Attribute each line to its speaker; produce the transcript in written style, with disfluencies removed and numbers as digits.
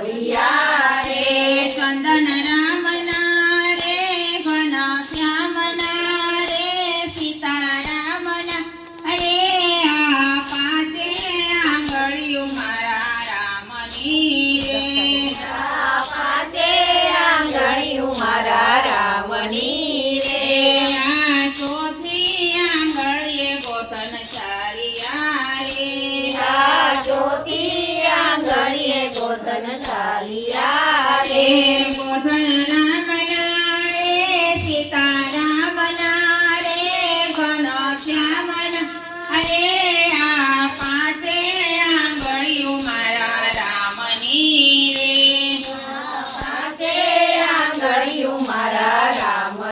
Speaker 1: બોલિયા રે
Speaker 2: ચંદન રામના રે ઘન શ્યામના રે સીતારામના રે આ પાંચે આંગળીઓ મારા રામની રે
Speaker 1: આ પાંચે આંગળીઓ મારા રામની રે
Speaker 2: આ ચોથી આંગળીએ ગોતન ચાલિયા રે
Speaker 1: આ ચોથી આંગળીએ ગોતન ચાલિયા રે
Speaker 2: ગોધન રામ